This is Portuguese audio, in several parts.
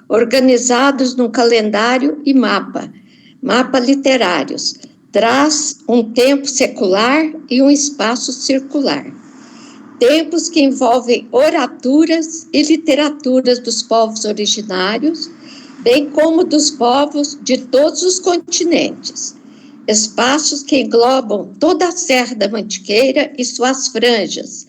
organizados num calendário e mapa literários, traz um tempo secular e um espaço circular. Tempos que envolvem oraturas e literaturas dos povos originários, bem como dos povos de todos os continentes. Espaços que englobam toda a Serra da Mantiqueira e suas franjas,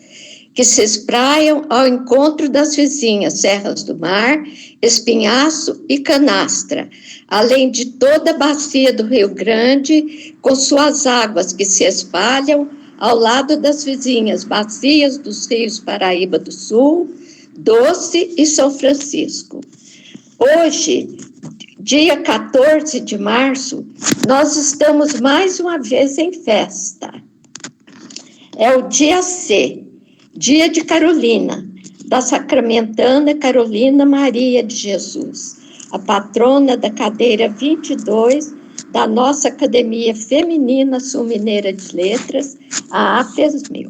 que se espraiam ao encontro das vizinhas Serras do Mar, Espinhaço e Canastra, além de toda a bacia do Rio Grande, com suas águas que se espalham ao lado das vizinhas bacias dos rios Paraíba do Sul, Doce e São Francisco. Hoje, dia 14 de março, nós estamos mais uma vez em festa. É o dia C, dia de Carolina, da sacramentana Carolina Maria de Jesus, a patrona da cadeira 22 da nossa Academia Feminina Sul-Mineira de Letras, a AFESMIL.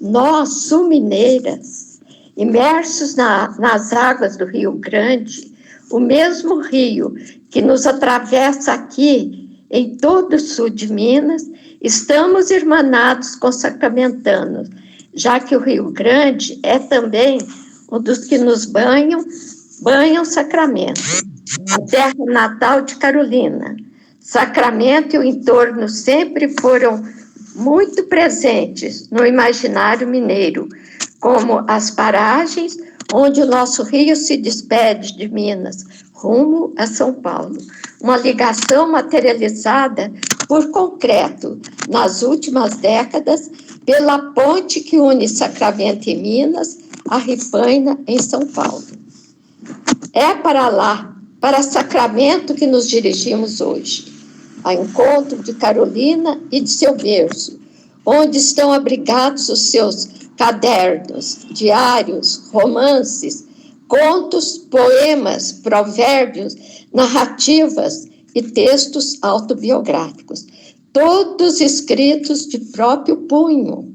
Nós, sul-mineiras, imersos nas águas do Rio Grande, o mesmo rio que nos atravessa aqui em todo o sul de Minas, estamos irmanados com sacramentanos, já que o Rio Grande é também um dos que nos banham Sacramento, a terra natal de Carolina. Sacramento e o entorno sempre foram muito presentes no imaginário mineiro, como as paragens onde o nosso rio se despede de Minas, rumo a São Paulo. Uma ligação materializada por concreto nas últimas décadas pela ponte que une Sacramento em Minas a Ripaina em São Paulo. É para lá, para Sacramento, que nos dirigimos hoje, a encontro de Carolina e de seu berço, onde estão abrigados os seus cadernos, diários, romances, contos, poemas, provérbios, narrativas e textos autobiográficos, todos escritos de próprio punho.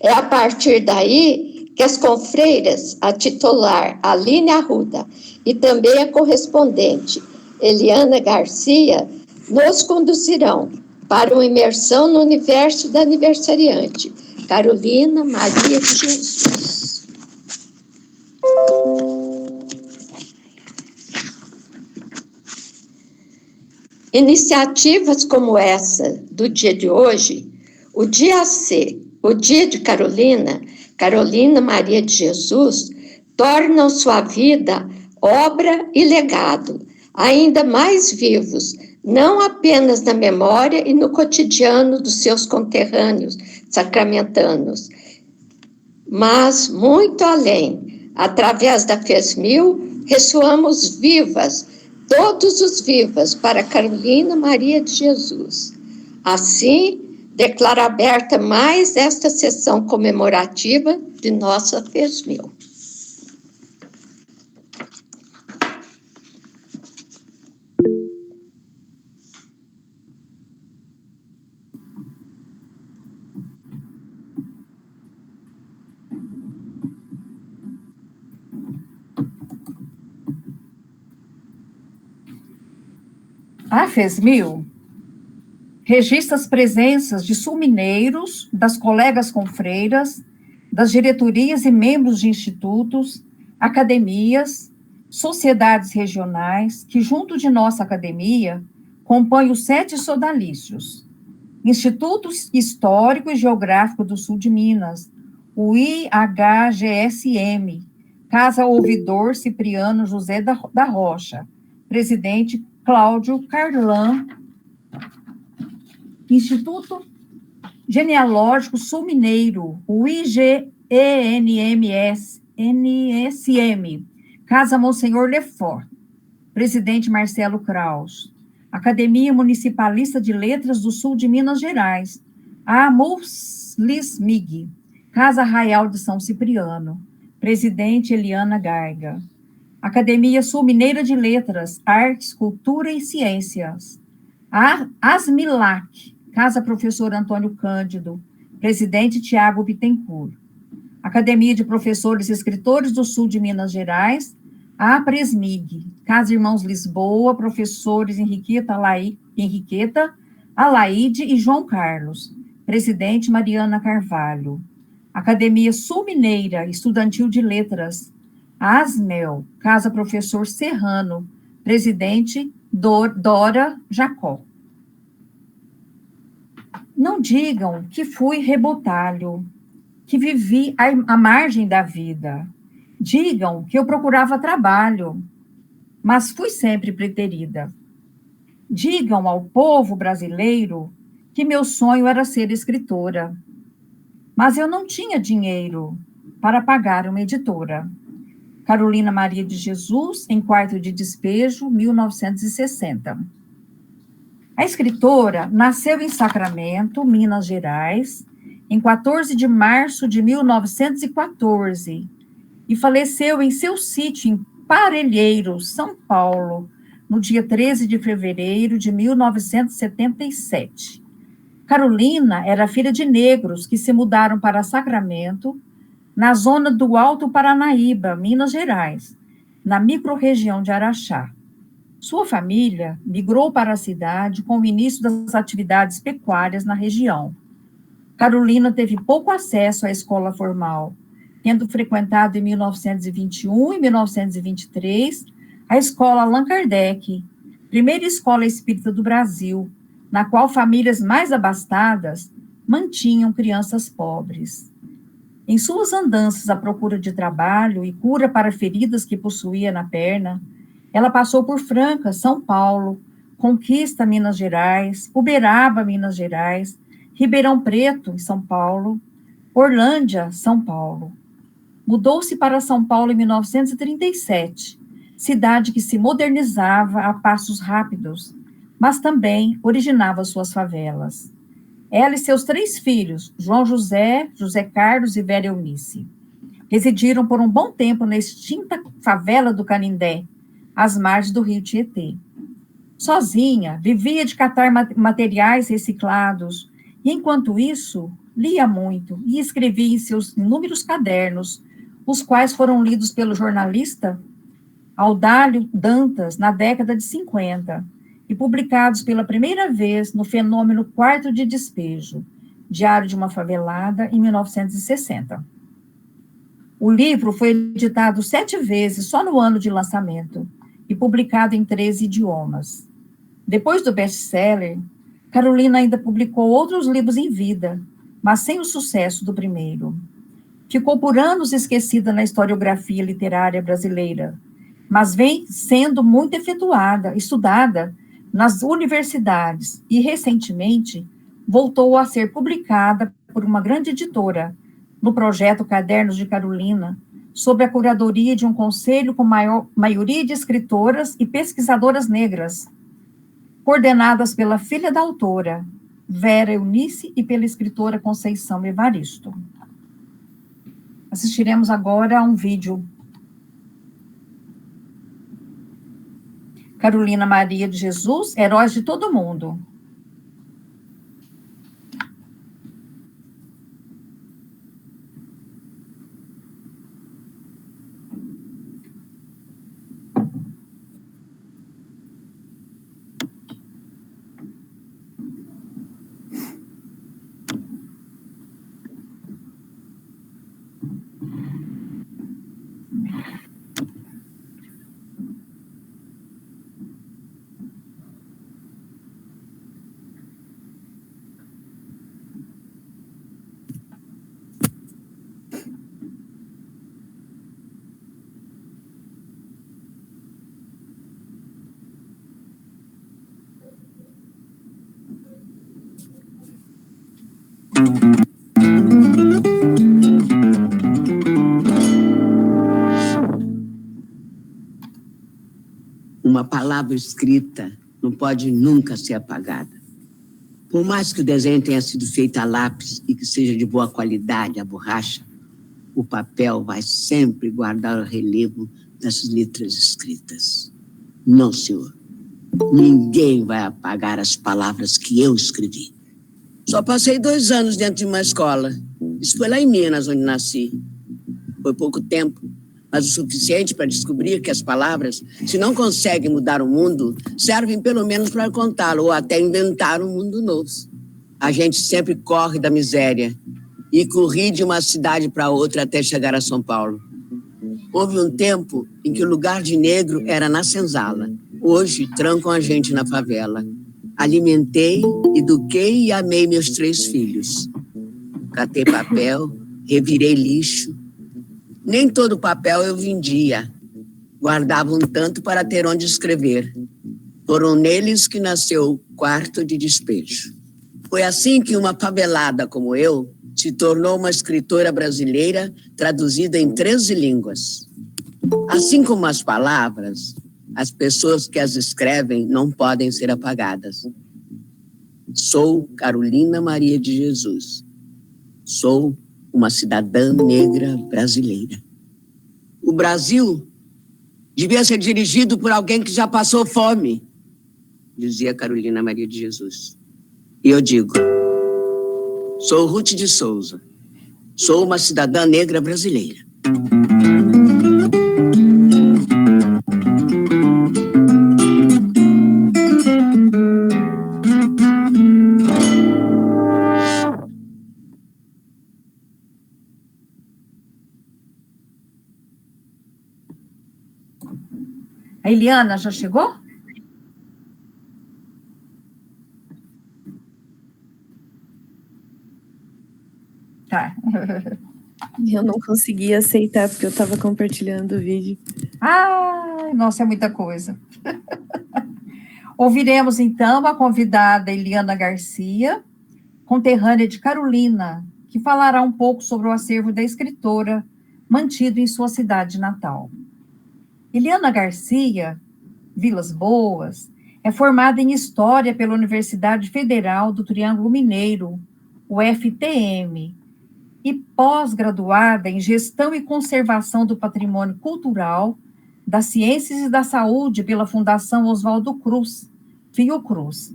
É a partir daí que as confreiras, a titular Aline Arruda e também a correspondente Eliana Garcia, nos conduzirão para uma imersão no universo da aniversariante, Carolina Maria de Jesus. Iniciativas como essa do dia de hoje, o dia C, o dia de Carolina Maria de Jesus, tornam sua vida obra e legado, ainda mais vivos, não apenas na memória e no cotidiano dos seus conterrâneos sacramentanos, mas muito além. Através da FESMIL, ressoamos vivas, todos os vivas, para Carolina Maria de Jesus. Assim, declaro aberta mais esta sessão comemorativa de nossa FESMIL. A FESMIL registra as presenças de sul-mineiros, das colegas confreiras, das diretorias e membros de institutos, academias, sociedades regionais, que junto de nossa academia compõem os 7 sodalícios. Instituto Histórico e Geográfico do Sul de Minas, o IHGSM, Casa Ouvidor Cipriano José da Rocha, presidente Cláudio Carlan, Instituto Genealógico Sul-Mineiro, o IGENMS-NSM, Casa Monsenhor Lefort, presidente Marcelo Kraus, Academia Municipalista de Letras do Sul de Minas Gerais, a MUSLISMIG, Casa Arraial de São Cipriano, presidente Eliana Gaiga, Academia Sul-Mineira de Letras, Artes, Cultura e Ciências. A ASMILAC, Casa Professor Antônio Cândido, presidente Tiago Bittencourt. Academia de Professores e Escritores do Sul de Minas Gerais, A Presmig, Casa Irmãos Lisboa, professores Henriqueta, Alaide e João Carlos. Presidente Mariana Carvalho. Academia Sul Mineira, Estudantil de Letras. A Asmel, Casa Professor Serrano. Presidente Dora Jacó. Não digam que fui rebotalho, que vivi à margem da vida. Digam que eu procurava trabalho, mas fui sempre preterida. Digam ao povo brasileiro que meu sonho era ser escritora, mas eu não tinha dinheiro para pagar uma editora. Carolina Maria de Jesus, em Quarto de Despejo, 1960. A escritora nasceu em Sacramento, Minas Gerais, em 14 de março de 1914, e faleceu em seu sítio em Parelheiros, São Paulo, no dia 13 de fevereiro de 1977. Carolina era filha de negros que se mudaram para Sacramento, na zona do Alto Paranaíba, Minas Gerais, na microrregião de Araxá. Sua família migrou para a cidade com o início das atividades pecuárias na região. Carolina teve pouco acesso à escola formal, tendo frequentado em 1921 e 1923 a escola Allan Kardec, primeira escola espírita do Brasil, na qual famílias mais abastadas mantinham crianças pobres. Em suas andanças à procura de trabalho e cura para feridas que possuía na perna, ela passou por Franca, São Paulo, Conquista, Minas Gerais, Uberaba, Minas Gerais, Ribeirão Preto, em São Paulo, Orlândia, São Paulo. Mudou-se para São Paulo em 1937, cidade que se modernizava a passos rápidos, mas também originava suas favelas. Ela e seus 3 filhos, João José, José Carlos e Vera Eunice, residiram por um bom tempo na extinta favela do Canindé, às margens do rio Tietê. Sozinha, vivia de catar materiais reciclados, e enquanto isso, lia muito e escrevia em seus inúmeros cadernos, os quais foram lidos pelo jornalista Audálio Dantas na década de 50, e publicados pela primeira vez no Fenômeno Quarto de Despejo, Diário de uma Favelada, em 1960. O livro foi editado 7 vezes só no ano de lançamento e publicado em 13 idiomas. Depois do best-seller, Carolina ainda publicou outros livros em vida, mas sem o sucesso do primeiro. Ficou por anos esquecida na historiografia literária brasileira, mas vem sendo muito estudada nas universidades e, recentemente, voltou a ser publicada por uma grande editora, no projeto Cadernos de Carolina, sob a curadoria de um conselho com maioria de escritoras e pesquisadoras negras, coordenadas pela filha da autora, Vera Eunice, e pela escritora Conceição Evaristo. Assistiremos agora a um vídeo. Carolina Maria de Jesus, Heróis de Todo Mundo. Uma palavra escrita não pode nunca ser apagada. Por mais que o desenho tenha sido feito a lápis e que seja de boa qualidade a borracha, o papel vai sempre guardar o relevo das letras escritas. Não, senhor. Ninguém vai apagar as palavras que eu escrevi. Só passei 2 anos dentro de uma escola. Isso foi lá em Minas, onde nasci. Foi pouco tempo, mas o suficiente para descobrir que as palavras, se não conseguem mudar o mundo, servem pelo menos para contá-lo ou até inventar um mundo novo. A gente sempre corre da miséria e corri de uma cidade para outra até chegar a São Paulo. Houve um tempo em que o lugar de negro era na senzala. Hoje trancam a gente na favela. Alimentei, eduquei e amei meus 3 filhos. Catei papel, revirei lixo. Nem todo papel eu vendia. Guardava um tanto para ter onde escrever. Foram neles que nasceu o quarto de despejo. Foi assim que uma favelada como eu se tornou uma escritora brasileira traduzida em 13 línguas. Assim como as palavras, as pessoas que as escrevem não podem ser apagadas. Sou Carolina Maria de Jesus. Sou uma cidadã negra brasileira. O Brasil devia ser dirigido por alguém que já passou fome, dizia Carolina Maria de Jesus. E eu digo, sou Ruth de Souza. Sou uma cidadã negra brasileira. A Eliana já chegou? Tá. Eu não consegui aceitar porque eu estava compartilhando o vídeo. Ai, nossa, é muita coisa. Ouviremos, então, a convidada Eliana Garcia, conterrânea de Carolina, que falará um pouco sobre o acervo da escritora, mantido em sua cidade natal. Eliana Garcia, Vilas Boas, é formada em História pela Universidade Federal do Triângulo Mineiro, UFTM, e pós-graduada em Gestão e Conservação do Patrimônio Cultural, das Ciências e da Saúde pela Fundação Oswaldo Cruz, Fiocruz.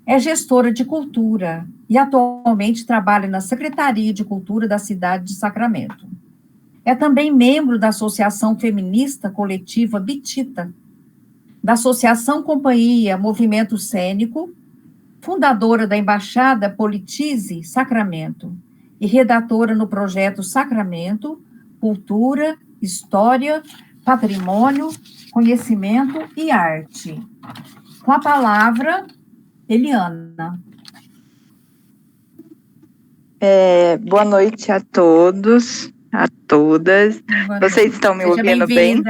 É gestora de cultura e atualmente trabalha na Secretaria de Cultura da cidade de Sacramento. É também membro da Associação Feminista Coletiva Bitita, da Associação Companhia Movimento Cênico, fundadora da Embaixada Politize Sacramento e redatora no projeto Sacramento, Cultura, História, Patrimônio, Conhecimento e Arte. Com a palavra, Eliana. Boa noite a todos, a todas. Vocês estão me ouvindo bem?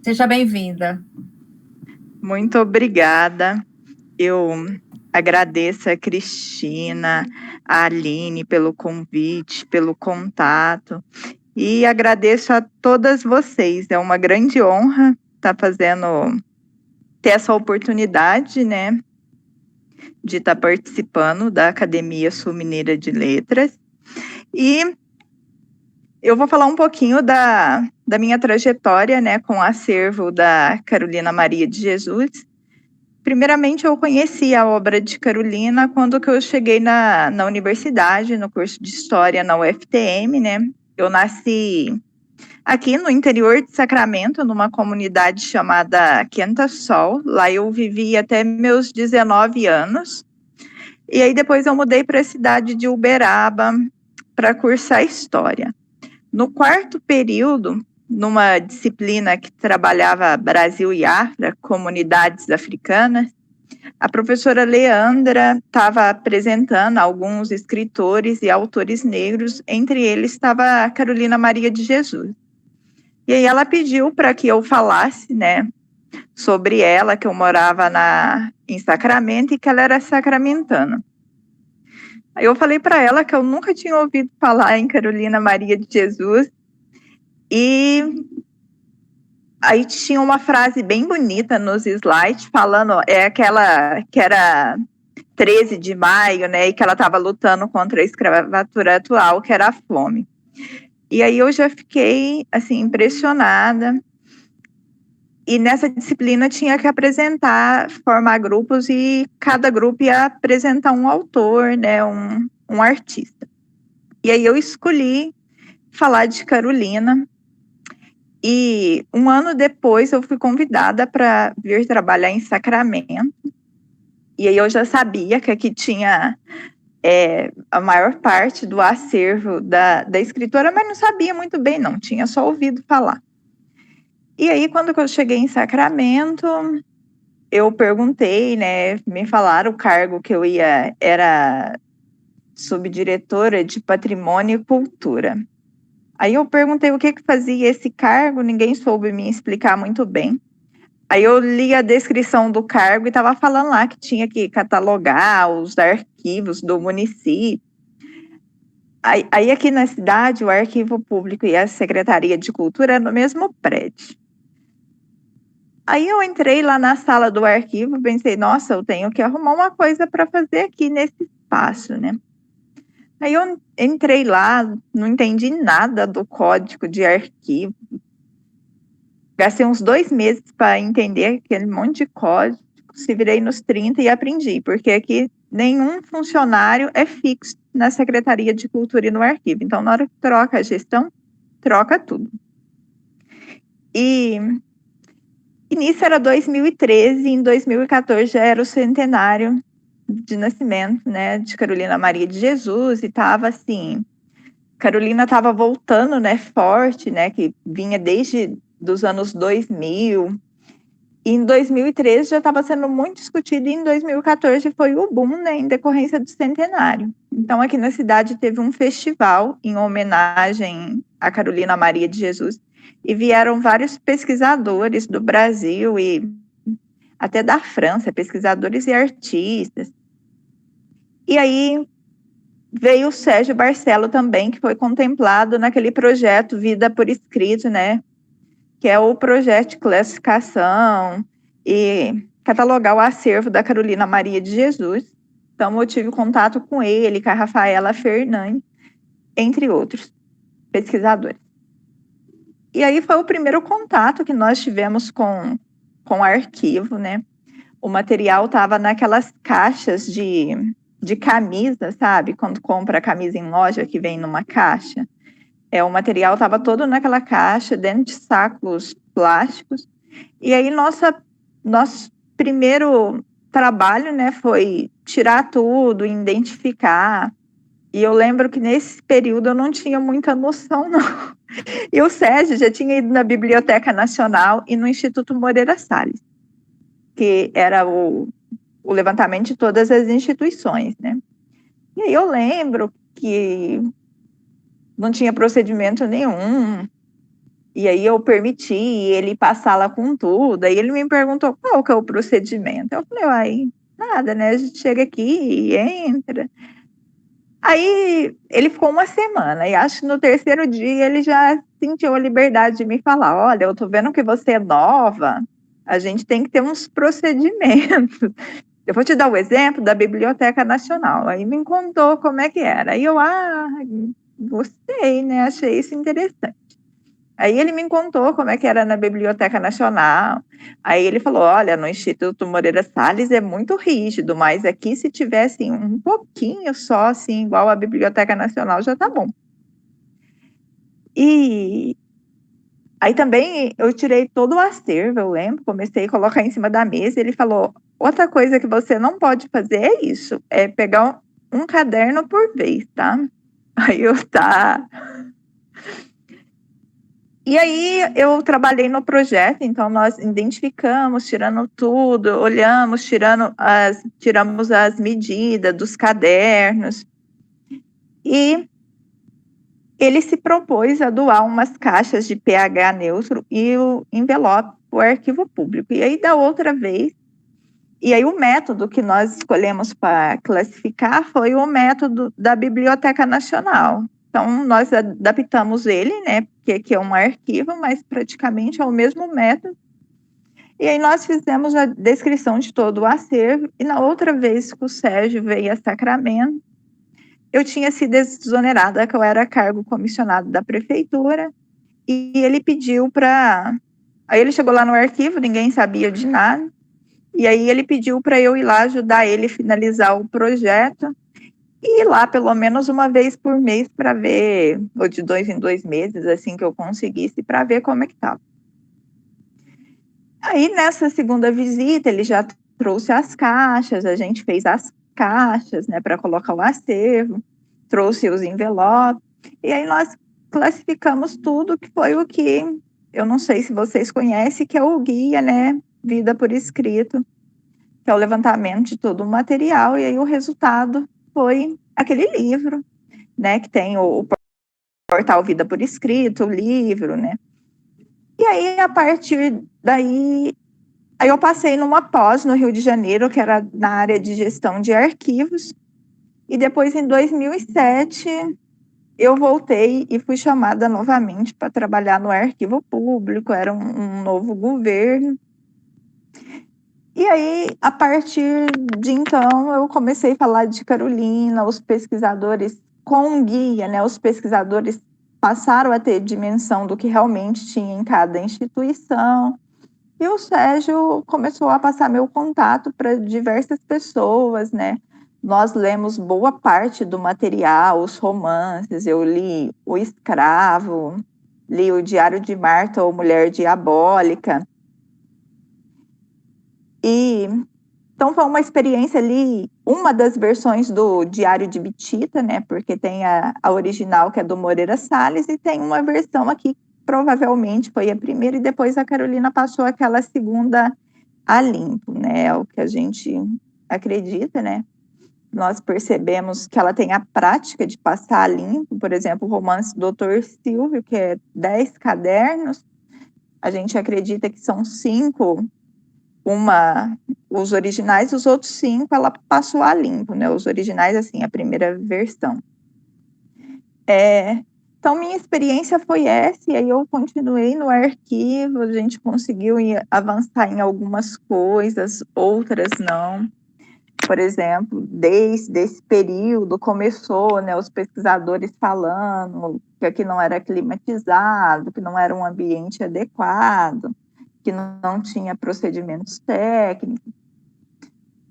Seja bem-vinda. Muito obrigada. Eu agradeço a Cristina, a Aline pelo convite, pelo contato e agradeço a todas vocês. É uma grande honra ter essa oportunidade, né, de estar participando da Academia Sul-Mineira de Letras. E eu vou falar um pouquinho da minha trajetória, né, com o acervo da Carolina Maria de Jesus. Primeiramente, eu conheci a obra de Carolina quando que eu cheguei na universidade, no curso de História na UFTM, né? Eu nasci aqui no interior de Sacramento, numa comunidade chamada Quenta Sol. Lá eu vivi até meus 19 anos. E aí depois eu mudei para a cidade de Uberaba para cursar História. No 4º período, numa disciplina que trabalhava Brasil e África, comunidades africanas, a professora Leandra estava apresentando alguns escritores e autores negros, entre eles estava a Carolina Maria de Jesus. E aí ela pediu para que eu falasse, né, sobre ela, que eu morava em Sacramento e que ela era sacramentana. Aí eu falei para ela que eu nunca tinha ouvido falar em Carolina Maria de Jesus. E aí tinha uma frase bem bonita nos slides, falando, aquela que era 13 de maio, né, e que ela estava lutando contra a escravatura atual, que era a fome. E aí eu já fiquei, assim, impressionada. E nessa disciplina tinha que formar grupos, e cada grupo ia apresentar um autor, né, um artista. E aí eu escolhi falar de Carolina. E um ano depois eu fui convidada para vir trabalhar em Sacramento. E aí eu já sabia que aqui tinha a maior parte do acervo da escritora, mas não sabia muito bem, não. Tinha só ouvido falar. E aí, quando eu cheguei em Sacramento, eu perguntei, né? Me falaram o cargo que eu ia era subdiretora de Patrimônio e Cultura. Aí eu perguntei o que fazia esse cargo, ninguém soube me explicar muito bem. Aí eu li a descrição do cargo e estava falando lá que tinha que catalogar os arquivos do município. Aí aqui na cidade, o Arquivo Público e a Secretaria de Cultura é no mesmo prédio. Aí eu entrei lá na sala do arquivo, pensei, nossa, eu tenho que arrumar uma coisa para fazer aqui nesse espaço, né? Aí eu entrei lá, não entendi nada do código de arquivo. Gastei uns 2 meses para entender aquele monte de código, se virei nos 30 e aprendi, porque aqui nenhum funcionário é fixo na Secretaria de Cultura e no arquivo. Então, na hora que troca a gestão, troca tudo. E nisso era 2013, e em 2014 já era o centenário de nascimento, né, de Carolina Maria de Jesus, e estava assim, Carolina estava voltando, né, forte, né, que vinha desde dos anos 2000, e em 2013 já estava sendo muito discutido, e em 2014 foi o boom, né, em decorrência do centenário. Então, aqui na cidade teve um festival em homenagem a Carolina Maria de Jesus, e vieram vários pesquisadores do Brasil e até da França, pesquisadores e artistas. E aí veio o Sérgio Barcelo também, que foi contemplado naquele projeto Vida por Escrito, né? Que é o projeto de classificação e catalogar o acervo da Carolina Maria de Jesus. Então, eu tive contato com ele, com a Rafaela Fernandes, entre outros pesquisadores. E aí foi o primeiro contato que nós tivemos com o arquivo, né? O material estava naquelas caixas de camisa, sabe? Quando compra a camisa em loja que vem numa caixa. O material estava todo naquela caixa, dentro de sacos plásticos. E aí nosso primeiro trabalho, né, foi tirar tudo, identificar. E eu lembro que nesse período eu não tinha muita noção, não. E o Sérgio já tinha ido na Biblioteca Nacional e no Instituto Moreira Salles, que era o levantamento de todas as instituições, né? E aí eu lembro que não tinha procedimento nenhum, e aí eu permiti ele passar lá com tudo, aí ele me perguntou qual que é o procedimento. Eu falei, nada, né? A gente chega aqui e entra. Aí ele ficou uma semana, e acho que no 3º dia ele já sentiu a liberdade de me falar, olha, eu tô vendo que você é nova, a gente tem que ter uns procedimentos. Eu vou te dar o exemplo da Biblioteca Nacional. Aí me contou como é que era. Aí eu, gostei, né? Achei isso interessante. Aí ele me contou como é que era na Biblioteca Nacional. Aí ele falou, olha, no Instituto Moreira Salles é muito rígido, mas aqui se tivesse um pouquinho só, assim, igual a Biblioteca Nacional, já tá bom. E aí também eu tirei todo o acervo, eu lembro, comecei a colocar em cima da mesa, e ele falou, outra coisa que você não pode fazer é isso, é pegar um caderno por vez, tá? Aí eu, tá. E aí eu trabalhei no projeto, então nós identificamos, tirando tudo, olhamos, tiramos as medidas dos cadernos, e ele se propôs a doar umas caixas de pH neutro e o envelope para o arquivo público. E aí, da outra vez, e aí o método que nós escolhemos para classificar foi o método da Biblioteca Nacional. Então, nós adaptamos ele, né, porque aqui é um arquivo, mas praticamente é o mesmo método. E aí nós fizemos a descrição de todo o acervo, e na outra vez que o Sérgio veio a Sacramento, eu tinha sido exonerada, que eu era cargo comissionado da prefeitura, e ele pediu para... Aí ele chegou lá no arquivo, ninguém sabia de nada, e aí ele pediu para eu ir lá ajudar ele a finalizar o projeto, e ir lá pelo menos uma vez por mês para ver, ou de 2 em 2 meses, assim que eu conseguisse, para ver como é que estava. Aí nessa segunda visita ele já trouxe as caixas, a gente fez as caixas, né, para colocar o acervo, trouxe os envelopes, e aí nós classificamos tudo, que foi o que, eu não sei se vocês conhecem, que é o guia, né, Vida por Escrito, que é o levantamento de todo o material, e aí o resultado foi aquele livro, né, que tem o portal Vida por Escrito, o livro, né. E aí, a partir daí, aí eu passei numa pós no Rio de Janeiro, que era na área de gestão de arquivos, e depois, em 2007, eu voltei e fui chamada novamente para trabalhar no arquivo público, era um novo governo. E aí, a partir de então, eu comecei a falar de Carolina, os pesquisadores com guia, né? Os pesquisadores passaram a ter dimensão do que realmente tinha em cada instituição. E o Sérgio começou a passar meu contato para diversas pessoas, né? Nós lemos boa parte do material, os romances, eu li O Escravo, li o Diário de Marta ou Mulher Diabólica. E então foi uma experiência ali, uma das versões do Diário de Bitita, né? Porque tem a original, que é do Moreira Salles, e tem uma versão aqui que provavelmente foi a primeira, e depois a Carolina passou aquela segunda a limpo, né? É o que a gente acredita, né? Nós percebemos que ela tem a prática de passar a limpo, por exemplo, o romance do Dr. Silvio, que é 10 cadernos, a gente acredita que são 5 os originais, os outros 5 ela passou a limpo, né? Os originais, assim, a primeira versão. Então, minha experiência foi essa, e aí eu continuei no arquivo, a gente conseguiu avançar em algumas coisas, outras não. Por exemplo, desde esse período começou, né, os pesquisadores falando que aqui não era climatizado, que não era um ambiente adequado, que não tinha procedimentos técnicos.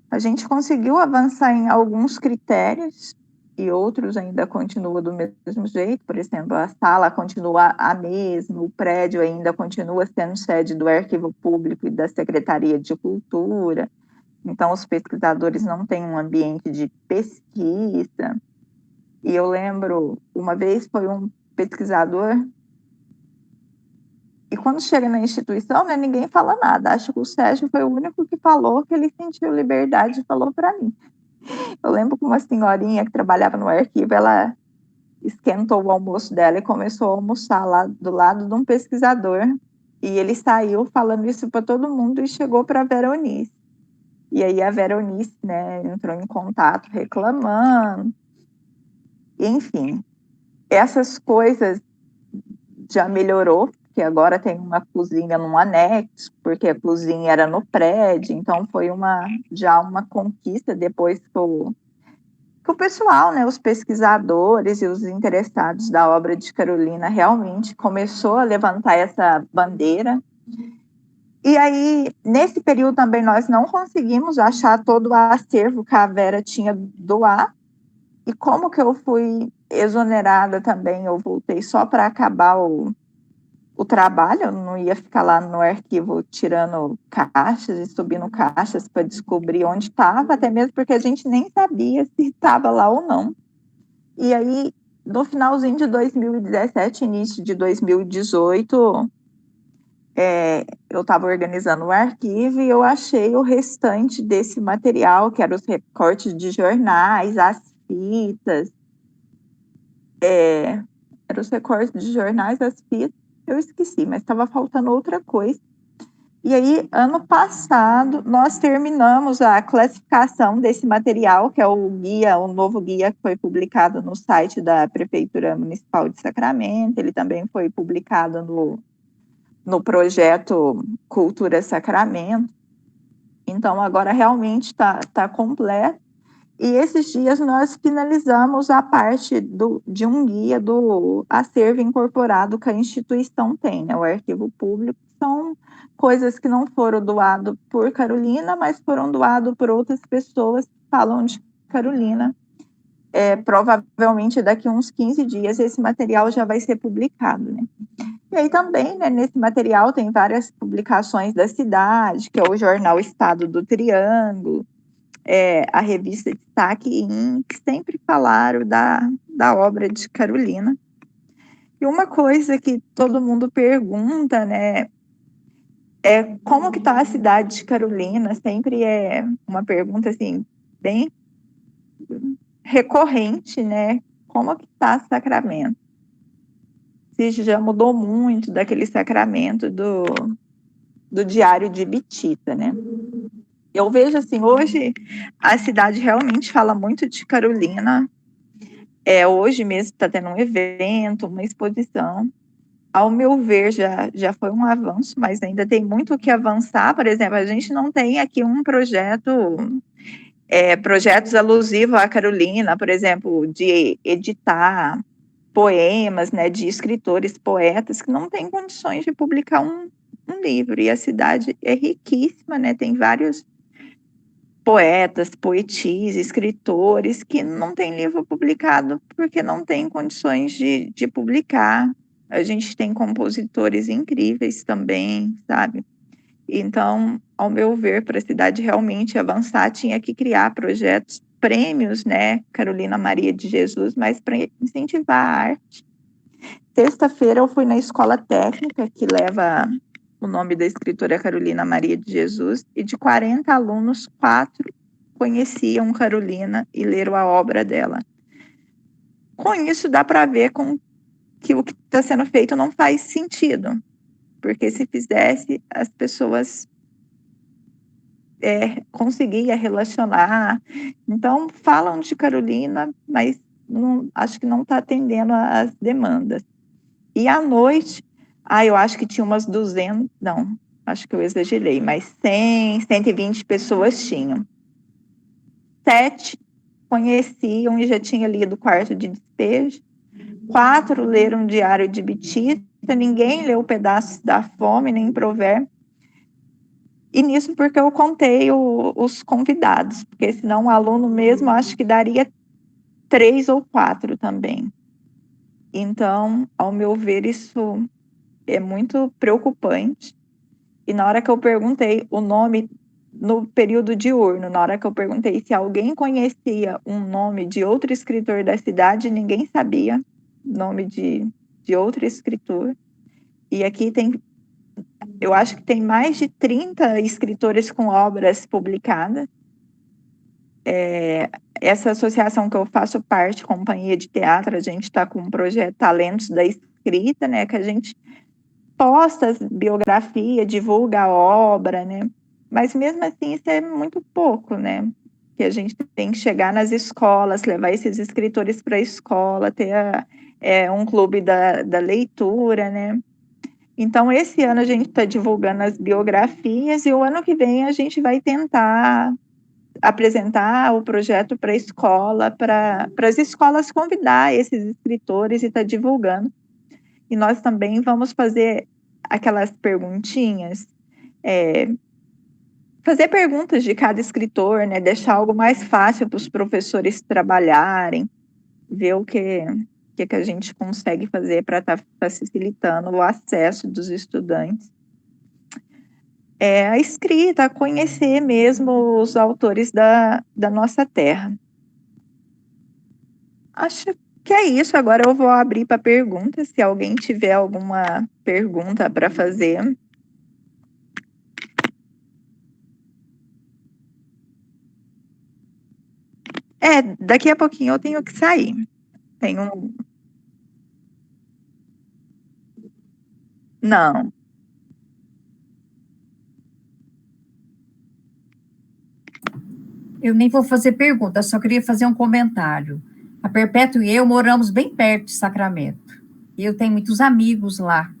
A gente conseguiu avançar em alguns critérios e outros ainda continuam do mesmo jeito. Por exemplo, a sala continua a mesma, o prédio ainda continua sendo sede do Arquivo Público e da Secretaria de Cultura. Então, os pesquisadores não têm um ambiente de pesquisa. E eu lembro, uma vez foi um pesquisador, e quando chega na instituição, né, ninguém fala nada. Acho que o Sérgio foi o único que falou, que ele sentiu liberdade e falou para mim. Eu lembro que uma senhorinha que trabalhava no arquivo, ela esquentou o almoço dela e começou a almoçar lá do lado de um pesquisador. E ele saiu falando isso para todo mundo e chegou para a Veronice. E aí a Veronice, né, entrou em contato reclamando. Enfim, essas coisas já melhorou, porque agora tem uma cozinha num anexo, porque a cozinha era no prédio, então foi já uma conquista depois que o pessoal, né, os pesquisadores e os interessados da obra de Carolina realmente começou a levantar essa bandeira. E aí, nesse período também, nós não conseguimos achar todo o acervo que a Vera tinha doado. E como que eu fui exonerada também, eu voltei só para acabar o trabalho, eu não ia ficar lá no arquivo tirando caixas e subindo caixas para descobrir onde estava, até mesmo porque a gente nem sabia se estava lá ou não. E aí, no finalzinho de 2017, início de 2018, eu estava organizando o arquivo e eu achei o restante desse material, que eram os recortes de jornais, as fitas, eram os recortes de jornais, as fitas, eu esqueci, mas estava faltando outra coisa. E aí, ano passado, nós terminamos a classificação desse material, que é o novo guia que foi publicado no site da Prefeitura Municipal de Sacramento, ele também foi publicado no projeto Cultura Sacramento. Então, agora realmente está completo. E esses dias nós finalizamos a parte de um guia do acervo incorporado que a instituição tem, né? O arquivo público. São coisas que não foram doadas por Carolina, mas foram doadas por outras pessoas que falam de Carolina. provavelmente daqui a uns 15 dias esse material já vai ser publicado, né? E aí também, né, nesse material tem várias publicações da cidade, que é o jornal Estado do Triângulo, a revista Destaque que sempre falaram da obra de Carolina. E uma coisa que todo mundo pergunta, né, é como que está a cidade de Carolina? Sempre é uma pergunta, assim, bem recorrente, né? Como que está Sacramento? Se já mudou muito daquele Sacramento do Diário de Bitita, né? Eu vejo, assim, hoje a cidade realmente fala muito de Carolina. Hoje mesmo está tendo um evento, uma exposição. Ao meu ver, já foi um avanço, mas ainda tem muito o que avançar. Por exemplo, a gente não tem aqui um projetos alusivos à Carolina, por exemplo, de editar poemas, né, de escritores, poetas, que não têm condições de publicar um livro. E a cidade é riquíssima, né, tem vários poetas, poetisas, escritores que não têm livro publicado porque não têm condições de publicar. A gente tem compositores incríveis também, sabe? Então, ao meu ver, para a cidade realmente avançar, tinha que criar projetos, prêmios, né? Carolina Maria de Jesus, mas para incentivar a arte. Sexta-feira eu fui na escola técnica, que leva o nome da escritora Carolina Maria de Jesus, e de 40 alunos, 4 conheciam Carolina e leram a obra dela. Com isso, dá para ver que o que está sendo feito não faz sentido, porque se fizesse, as pessoas conseguiam relacionar. Então, falam de Carolina, mas acho que não está atendendo às demandas. E à noite, eu acho que tinha umas 200, não, acho que eu exagerei, mas 100, 120 pessoas tinham. 7 conheciam e já tinham lido Quarto de Despejo. 4 leram Diário de Bitita, ninguém leu Pedaços da Fome, nem Provérbio. E nisso porque eu contei os convidados, porque senão o aluno mesmo acho que daria 3 ou 4 também. Então, ao meu ver, isso é muito preocupante. E na hora que eu perguntei o nome, no período diurno, na hora que eu perguntei se alguém conhecia um nome de outro escritor da cidade, ninguém sabia o nome de outro escritor. E aqui eu acho que tem mais de 30 escritores com obras publicadas. Essa associação que eu faço parte, Companhia de Teatro, a gente está com um projeto Talentos da Escrita, né, que a gente posta as biografias, divulga a obra, né, mas mesmo assim isso é muito pouco, né, que a gente tem que chegar nas escolas, levar esses escritores para a escola, ter um clube da leitura, né. Então, esse ano a gente está divulgando as biografias e o ano que vem a gente vai tentar apresentar o projeto para a escola, para as escolas convidar esses escritores e estar divulgando. E nós também vamos fazer aquelas perguntinhas, fazer perguntas de cada escritor, né? Deixar algo mais fácil para os professores trabalharem, ver o que a gente consegue fazer para estar facilitando o acesso dos estudantes. A escrita, conhecer mesmo os autores da nossa terra. Acho que é isso. Agora eu vou abrir para perguntas, se alguém tiver alguma pergunta para fazer. Daqui a pouquinho eu tenho que sair. Não. Eu nem vou fazer pergunta, só queria fazer um comentário. A Perpétua e eu moramos bem perto de Sacramento. E eu tenho muitos amigos lá.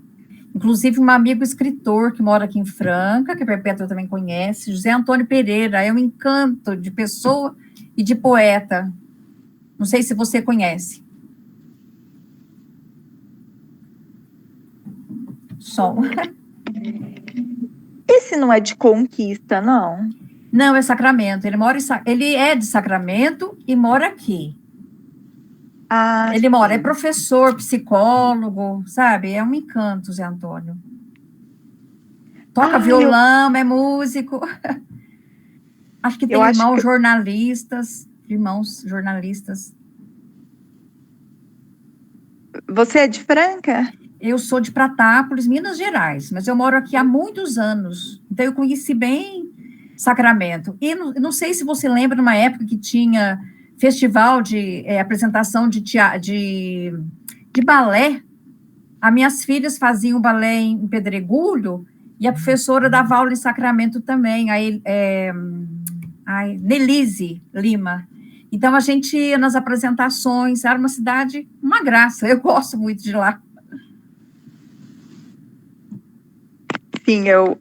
Inclusive um amigo escritor que mora aqui em Franca, que a Perpétua também conhece, José Antônio Pereira. É um encanto de pessoa e de poeta. Não sei se você conhece. Som. Esse não é de Conquista, não? Não, é Sacramento. Ele é de Sacramento e mora aqui. Ah, Ele mora, é sim. professor, psicólogo, sabe? É um encanto, Zé Antônio. Toca Ah, eu, violão, é músico. Acho que eu tem acho irmãos que jornalistas, irmãos jornalistas. você é de Franca? Eu sou de Pratápolis, Minas Gerais, mas eu moro aqui há muitos anos. Então eu conheci bem Sacramento. E não sei se você lembra, numa época que tinha festival de apresentação de balé. As minhas filhas faziam balé em Pedregulho e a professora dava aula em Sacramento também, a Nelise Lima. Então, a gente ia nas apresentações, era uma cidade, uma graça, eu gosto muito de lá. Sim, eu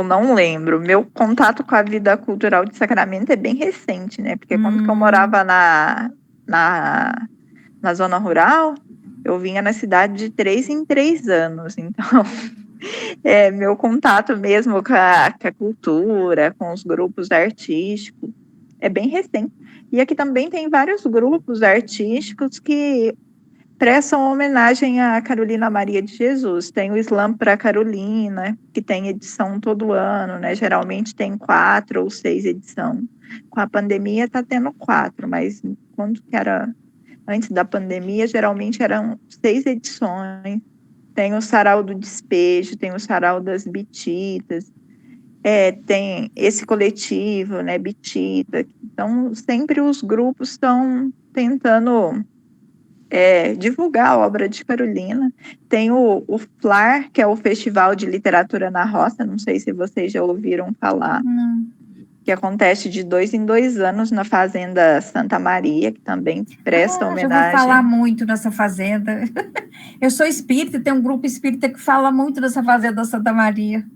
não lembro. Meu contato com a vida cultural de Sacramento é bem recente, né? Porque quando que eu morava na, na zona rural, eu vinha na cidade de 3 em 3 anos. Então, meu contato mesmo com a cultura, com os grupos artísticos, é bem recente. E aqui também tem vários grupos artísticos que prestam homenagem a Carolina Maria de Jesus. Tem o Slam para Carolina, que tem edição todo ano, né? Geralmente tem 4 ou 6 edições. Com a pandemia está tendo 4, mas quando que era antes da pandemia, geralmente eram 6 edições. Tem o Sarau do Despejo, tem o Sarau das Bititas, tem esse coletivo, né, Bitita. Então, sempre os grupos estão tentando divulgar a obra de Carolina. Tem o FLAR, que é o Festival de Literatura na Roça, não sei se vocês já ouviram falar, que acontece de 2 em 2 anos na Fazenda Santa Maria, que também presta Já ouvi falar homenagem. muito nessa fazenda. Eu sou espírita, tem um grupo espírita que fala muito dessa fazenda Santa Maria.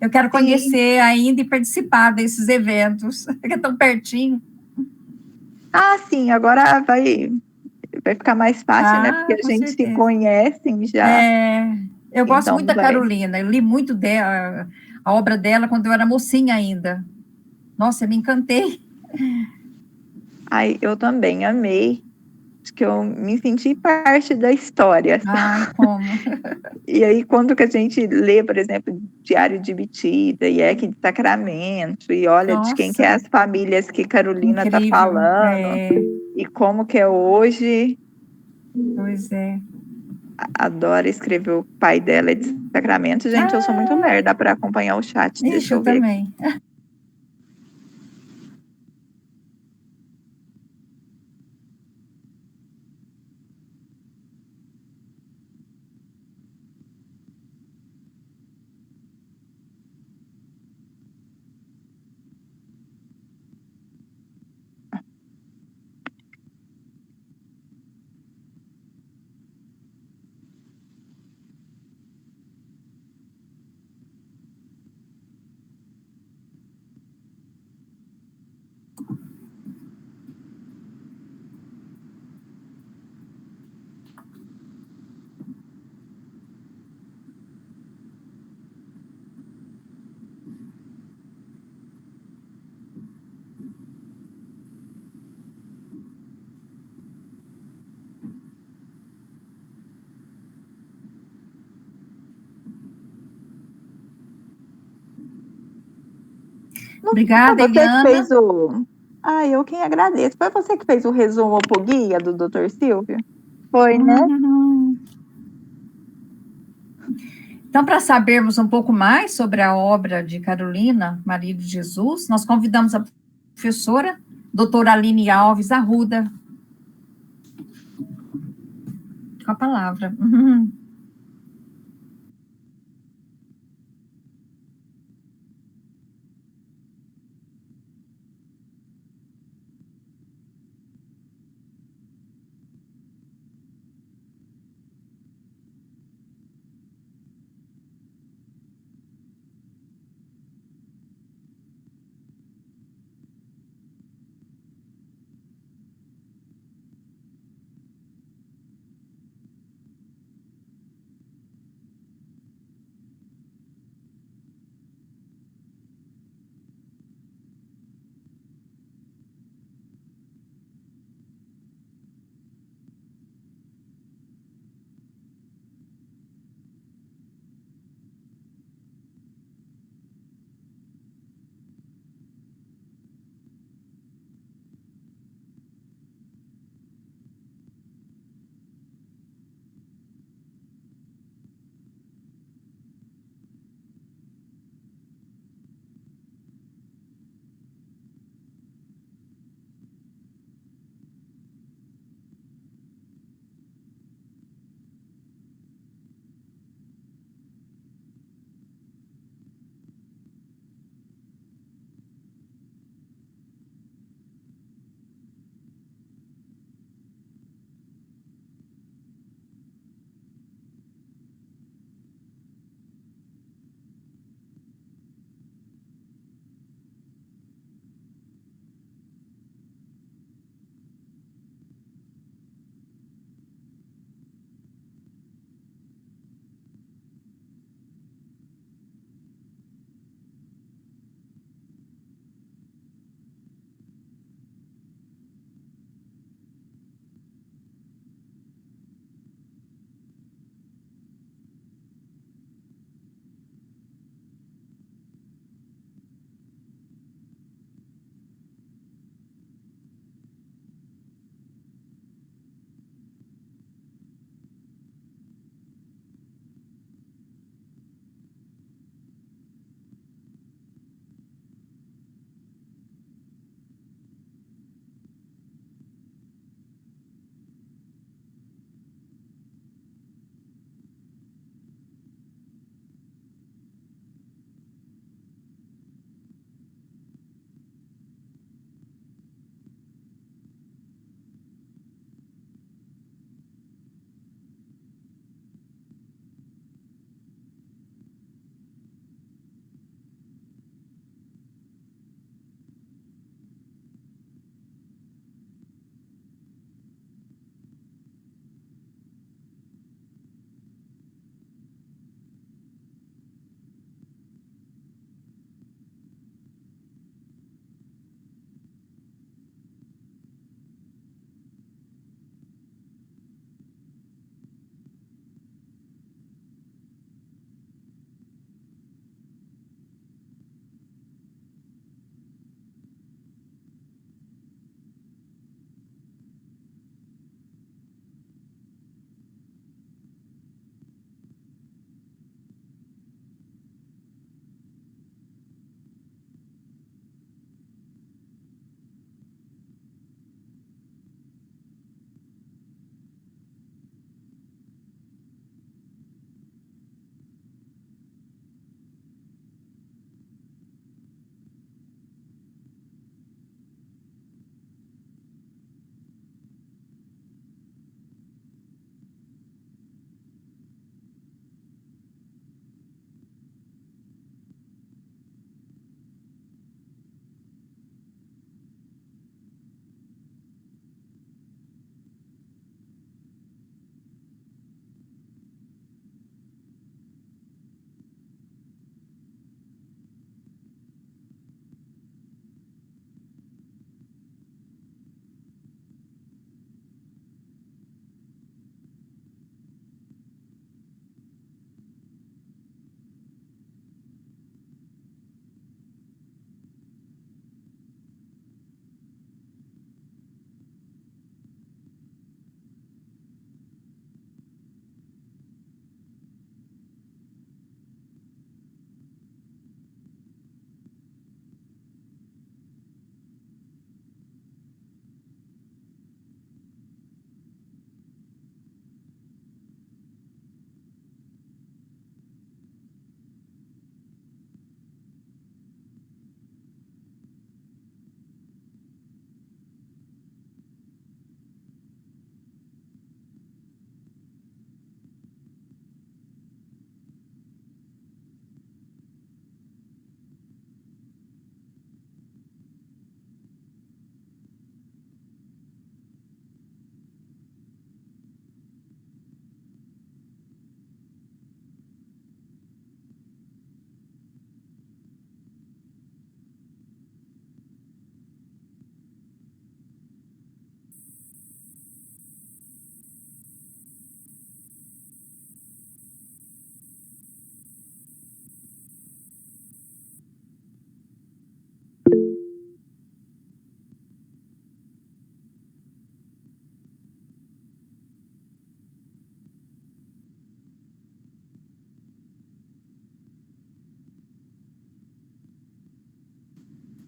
Eu quero Sim. conhecer ainda e participar desses eventos, que é tão pertinho. Ah, sim, agora vai ficar mais fácil, né? Porque a Com gente se certeza. conhece já, Eu gosto então muito da vai. Carolina, eu li muito dela, a obra dela quando eu era mocinha ainda. Nossa, eu me encantei. Ai, eu também amei, acho que eu me senti parte da história. Ai, como. E aí, quando que a gente lê, por exemplo, Diário de Bitita, e aqui de Sacramento, e olha de quem que é Nossa, as famílias que Carolina está incrível. falando, e como que é hoje, Pois é. a Dora escreveu, o pai dela é de Sacramento. Gente, eu sou muito lerda para acompanhar o chat, Ixi, deixa eu eu ver. também. Foi Obrigada, você que fez Eliana. o... Ah, eu quem agradeço. Foi você que fez o resumo pro guia do Dr. Silvio? Foi, né? Uhum. Então, para sabermos um pouco mais sobre a obra de Carolina Maria de Jesus, nós convidamos a professora, doutora Aline Alves Arruda, com a palavra. Uhum.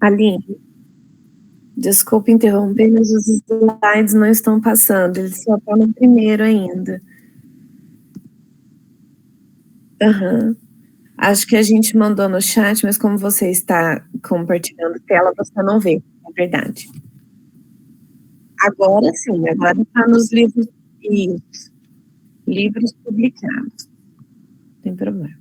Aline, desculpa interromper, mas os slides não estão passando, eles só estão no primeiro ainda. Aham. Acho que a gente mandou no chat, mas como você está compartilhando tela, você não vê, é verdade. Agora sim, agora está nos livros, isso, livros publicados. Não tem problema.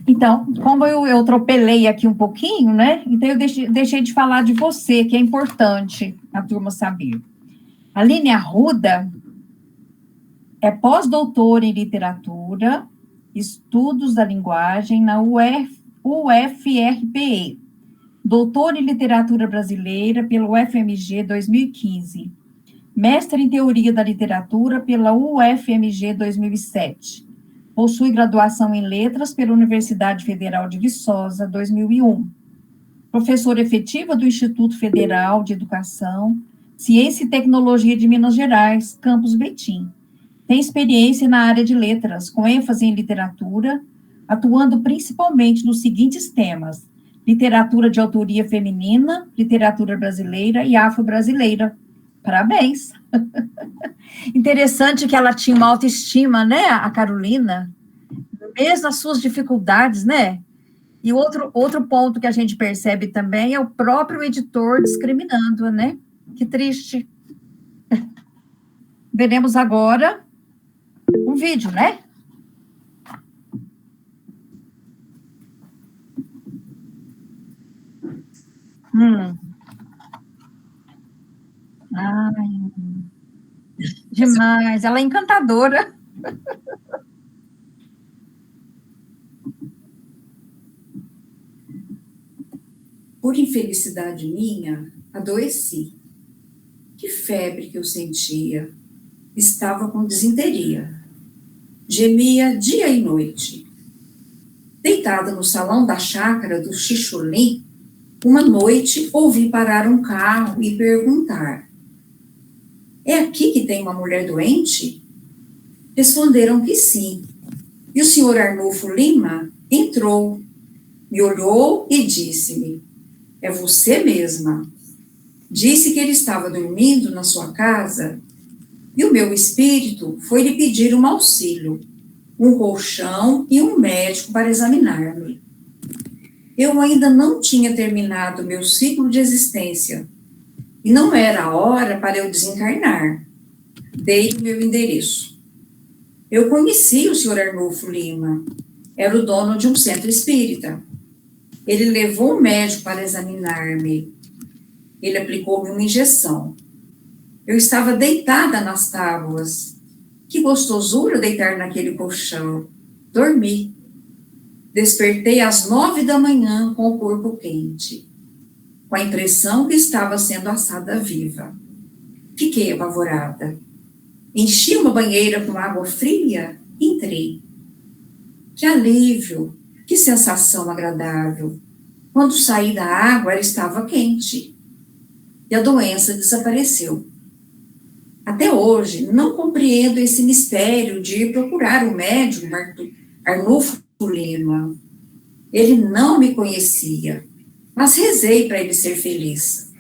Então, como eu atropelei aqui um pouquinho, né? Então, eu deixei de falar de você, que é importante a turma saber. Aline Arruda é pós-doutora em literatura, estudos da linguagem na UFRPE, doutora em literatura brasileira pela UFMG 2015, mestre em teoria da literatura pela UFMG 2007, possui graduação em letras pela Universidade Federal de Viçosa 2001, professora efetiva do Instituto Federal de Educação, Ciência e Tecnologia de Minas Gerais, campus Betim. Tem experiência na área de letras, com ênfase em literatura, atuando principalmente nos seguintes temas: literatura de autoria feminina, literatura brasileira e afro-brasileira. Parabéns! Interessante que ela tinha uma autoestima, né, a Carolina, mesmo as suas dificuldades, né? E outro ponto que a gente percebe também é o próprio editor discriminando, né? Que triste. Veremos agora um vídeo, né? Ai, demais. Ela é encantadora. Por infelicidade minha, adoeci. Que febre que eu sentia. Estava com disenteria. Gemia dia e noite. Deitada no salão da chácara do Xixolim, uma noite ouvi parar um carro e perguntar: é aqui que tem uma mulher doente? Responderam que sim. E o senhor Arnulfo Lima entrou, me olhou e disse-me: é você mesma. Disse que ele estava dormindo na sua casa e o meu espírito foi lhe pedir um auxílio, um colchão e um médico para examinar-me. Eu ainda não tinha terminado meu ciclo de existência e não era a hora para eu desencarnar. Dei o meu endereço. Eu conheci o senhor Arnulfo Lima, era o dono de um centro espírita. Ele levou um médico para examinar-me. Ele aplicou-me uma injeção. Eu estava deitada nas tábuas. Que gostosura deitar naquele colchão. Dormi. Despertei às 9 da manhã com o corpo quente, com a impressão que estava sendo assada viva. Fiquei apavorada. Enchi uma banheira com água fria e entrei. Que alívio, que sensação agradável. Quando saí da água, ela estava quente. E a doença desapareceu. Até hoje, não compreendo esse mistério de ir procurar o médico Arnulfo Lima. Ele não me conhecia, mas rezei para ele ser feliz.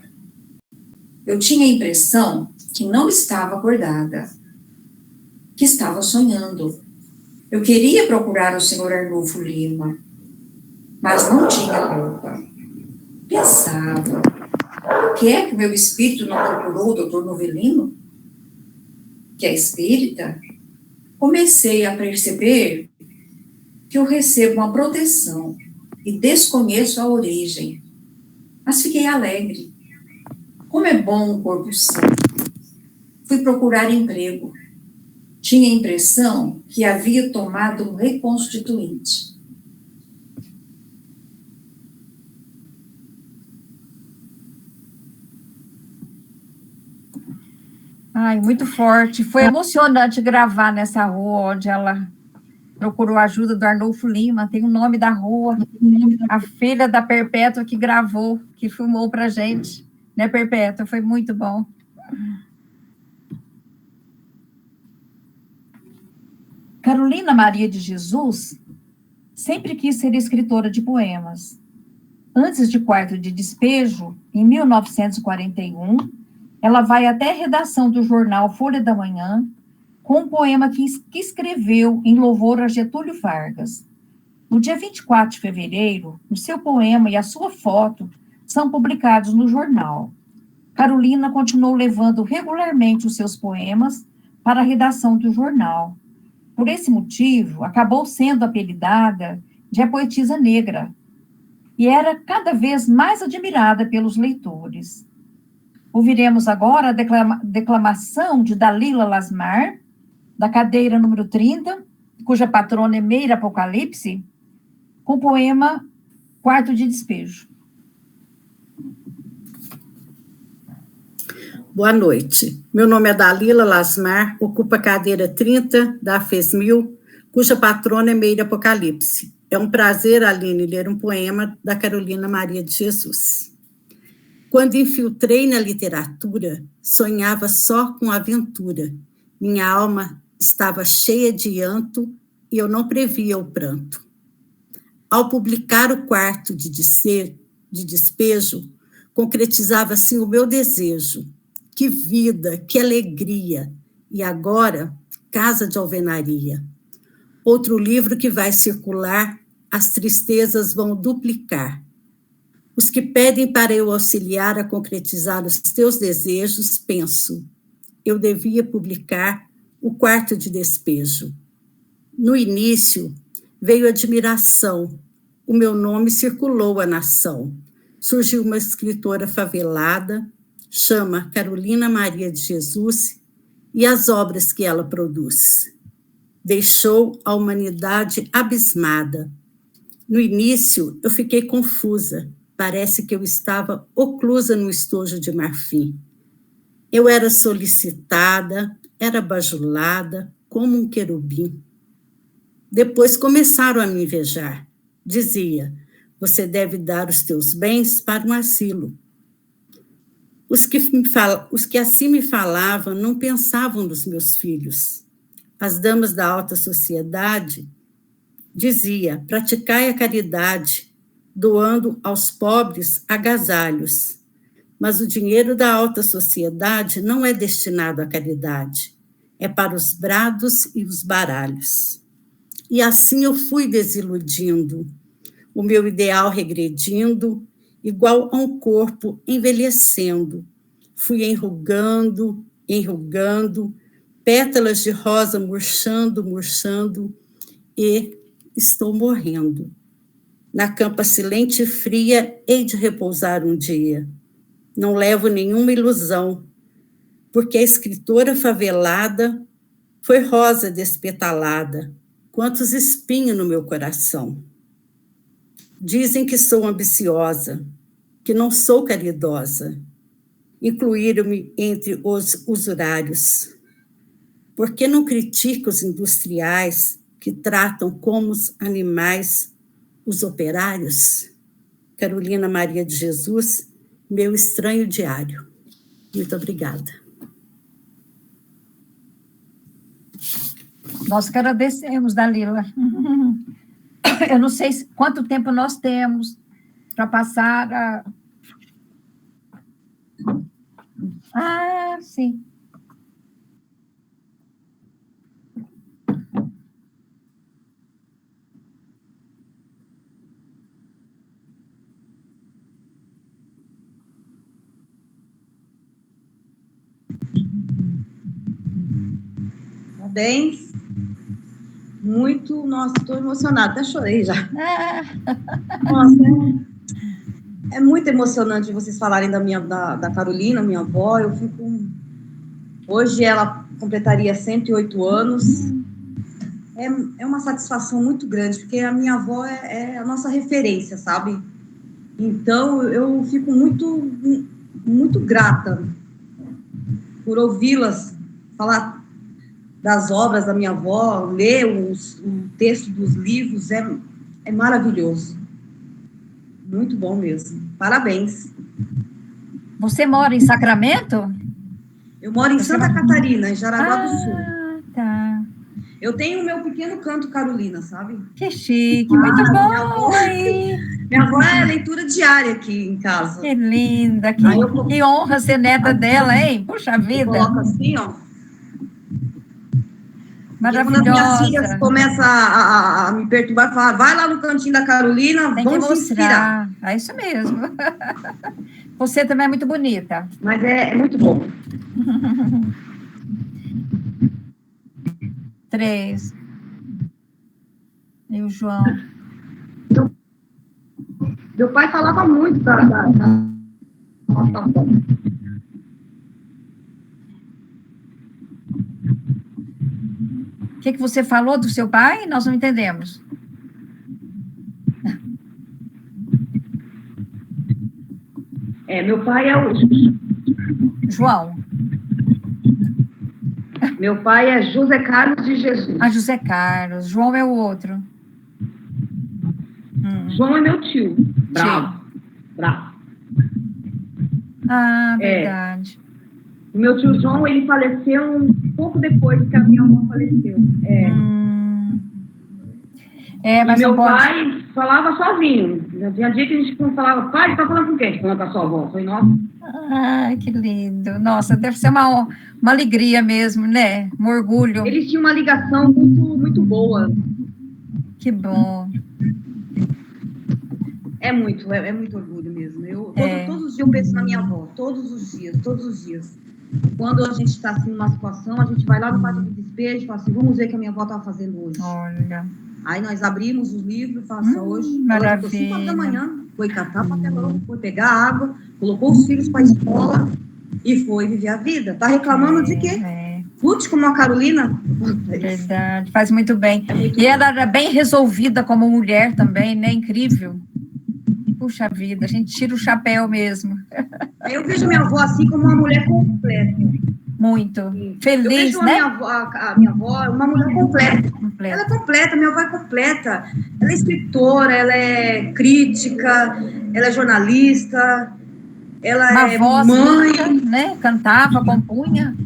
Eu tinha a impressão que não estava acordada, que estava sonhando. Eu queria procurar o senhor Arnulfo Lima, mas não tinha culpa. Pensava: por que é que meu espírito não procurou o doutor Novelino, que é espírita? Comecei a perceber que eu recebo uma proteção e desconheço a origem, mas fiquei alegre. Como é bom um corpo são. Fui procurar emprego. Tinha a impressão que havia tomado um reconstituinte. Ai, muito forte. Foi emocionante gravar nessa rua onde ela procurou a ajuda do Arnulfo Lima. Tem o nome da rua. A filha da Perpétua que gravou, que filmou pra gente. Né, Perpétua? Foi muito bom. Carolina Maria de Jesus sempre quis ser escritora de poemas. Antes de Quarto de Despejo, em 1941, ela vai até a redação do jornal Folha da Manhã com um poema que escreveu em louvor a Getúlio Vargas. No dia 24 de fevereiro, o seu poema e a sua foto são publicados no jornal. Carolina continuou levando regularmente os seus poemas para a redação do jornal. Por esse motivo, acabou sendo apelidada de A Poetisa Negra, e era cada vez mais admirada pelos leitores. Ouviremos agora a declamação de Dalila Lasmar, da cadeira número 30, cuja patrona é Meira Apocalipse, com o poema Quarto de Despejo. Boa noite. Meu nome é Dalila Lasmar, ocupo a cadeira 30 da FESMIL, cuja patrona é Meira Apocalipse. É um prazer, Aline, ler um poema da Carolina Maria de Jesus. Quando infiltrei na literatura, sonhava só com aventura. Minha alma estava cheia de llanto e eu não previa o pranto. Ao publicar o Quarto de Despejo, concretizava assim o meu desejo. Que vida, que alegria! E agora, Casa de Alvenaria. Outro livro que vai circular, as tristezas vão duplicar. Os que pedem para eu auxiliar a concretizar os teus desejos, penso, eu devia publicar o Quarto de Despejo. No início, veio admiração, o meu nome circulou a nação. Surgiu uma escritora favelada, chama Carolina Maria de Jesus, e as obras que ela produz. Deixou a humanidade abismada. No início, eu fiquei confusa, parece que eu estava oclusa no estojo de marfim. Eu era solicitada, era bajulada, como um querubim. Depois começaram a me invejar. Dizia, você deve dar os teus bens para um asilo. Os que assim me falavam não pensavam nos meus filhos. As damas da alta sociedade dizia, praticai a caridade, doando aos pobres agasalhos. Mas o dinheiro da alta sociedade não é destinado à caridade, é para os brados e os baralhos. E assim eu fui desiludindo, o meu ideal regredindo, igual a um corpo envelhecendo. Fui enrugando, pétalas de rosa murchando, e estou morrendo. Na campa silente e fria, hei de repousar um dia. Não levo nenhuma ilusão, porque a escritora favelada foi rosa despetalada. Quantos espinhos no meu coração. Dizem que sou ambiciosa, que não sou caridosa. Incluíram-me entre os usurários. Por que não critico os industriais que tratam como os animais os operários? Carolina Maria de Jesus, meu estranho diário. Muito obrigada. Nós que agradecemos, Dalila. Eu não sei quanto tempo nós temos para passar a... Ah, sim. Parabéns. Muito, nossa, estou emocionada, até chorei já. Nossa, é muito emocionante vocês falarem da Carolina, minha avó. Eu fico... Hoje ela completaria 108 anos. É uma satisfação muito grande, porque a minha avó é a nossa referência, sabe? Então, eu fico muito grata por ouvi-las falar das obras da minha avó, ler o texto dos livros, é maravilhoso. Muito bom mesmo. Parabéns. Você mora em Sacramento? Eu moro em Santa Catarina, em Jaraguá do Sul. Tá. Eu tenho o meu pequeno canto Carolina, sabe? Que chique, muito bom! Minha avó é leitura diária aqui em casa. Que linda, que honra ser neta dela, hein? Puxa vida! Coloca assim, ó. Maravilhosa. Quando as minhas filhas começam a me perturbar, falar, vai lá no cantinho da Carolina, tem que mostrar. É isso mesmo. Você também é muito bonita. Mas é muito bom. 3. E o João. Meu pai falava muito da nossa avó. O que você falou do seu pai? Nós não entendemos. Meu pai é o... João. Meu pai é José Carlos de Jesus. Ah, José Carlos. João é o outro. João é meu tio. Bravo. Ah, verdade. O meu tio João, ele faleceu um pouco depois que a minha avó faleceu. Mas meu pai falava sozinho. Tinha dia que a gente falava, pai, tá falando com quem? Falando com a sua avó. Foi nossa. Ai, que lindo. Nossa, deve ser uma alegria mesmo, né? Um orgulho. Eles tinham uma ligação muito, muito boa. Que bom. É muito orgulho mesmo. Todos os dias eu penso na minha avó, todos os dias. Quando a gente está assim numa situação, a gente vai lá no quarto do despejo e fala assim, vamos ver o que a minha avó estava fazendo hoje. Olha. Aí nós abrimos os livros e falamos hoje, maravilha. 5 horas da manhã, foi catar papelão, foi pegar água, colocou os filhos para a escola e foi viver a vida. Tá reclamando de quê? Putz, como a Carolina. Verdade, faz muito bem. E ela era bem resolvida como mulher também, né? Incrível. Puxa vida, a gente tira o chapéu mesmo. Eu vejo minha avó assim como uma mulher completa. Muito. Feliz, eu vejo né? A minha avó uma mulher completa. Ela é completa, minha avó é completa. Ela é escritora, ela é crítica, ela é jornalista, ela uma é voz mãe. Linda, né? Cantava, compunha.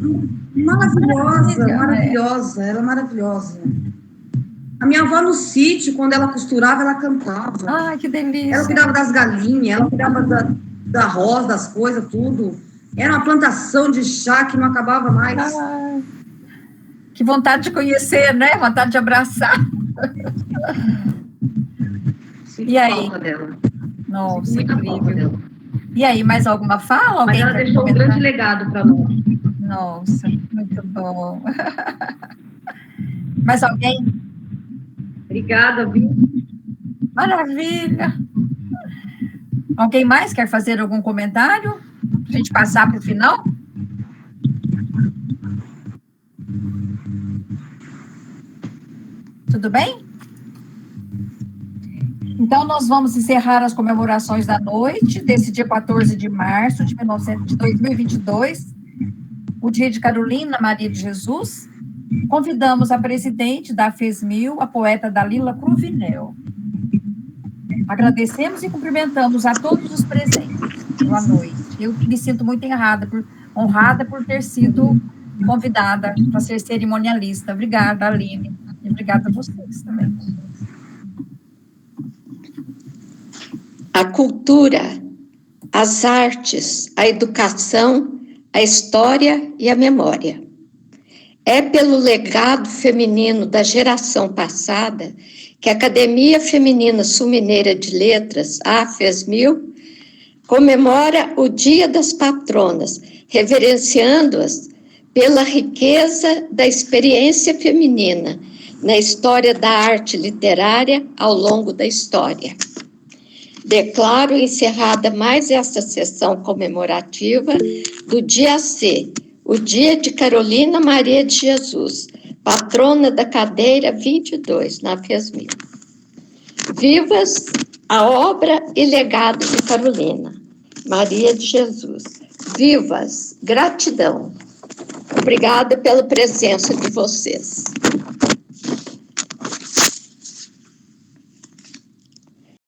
Maravilhosa, ela é maravilhosa. A minha avó no sítio, quando ela costurava, ela cantava. Ai, que delícia. Ela cuidava das galinhas, ela cuidava da roça, das coisas, tudo. Era uma plantação de chá que não acabava mais. Que vontade de conhecer, né? Vontade de abraçar. E aí? Dela. Nossa, incrível. E aí, mais alguma fala? Alguém Mas ela deixou um grande legado para nós. Nossa, muito bom. Mais alguém? Obrigada, viu? Maravilha. Alguém mais quer fazer algum comentário? Para a gente passar para o final? Tudo bem? Então, nós vamos encerrar as comemorações da noite, desse dia 14 de março de 2022, o dia de Carolina Maria de Jesus. Convidamos a presidente da FESMIL, a poeta Dalila Cruvinel. Agradecemos e cumprimentamos a todos os presentes. Boa noite. Eu me sinto muito honrada por ter sido convidada para ser cerimonialista. Obrigada, Aline. E obrigada a vocês também. A cultura, as artes, a educação, a história e a memória. É pelo legado feminino da geração passada que a Academia Feminina Sul-Mineira de Letras, a FESMIL, comemora o Dia das Patronas, reverenciando-as pela riqueza da experiência feminina na história da arte literária ao longo da história. Declaro encerrada mais esta sessão comemorativa do Dia C, o Dia de Carolina Maria de Jesus, patrona da cadeira 22, na FESMIL. Vivas a obra e legado de Carolina Maria de Jesus. Vivas, gratidão. Obrigada pela presença de vocês.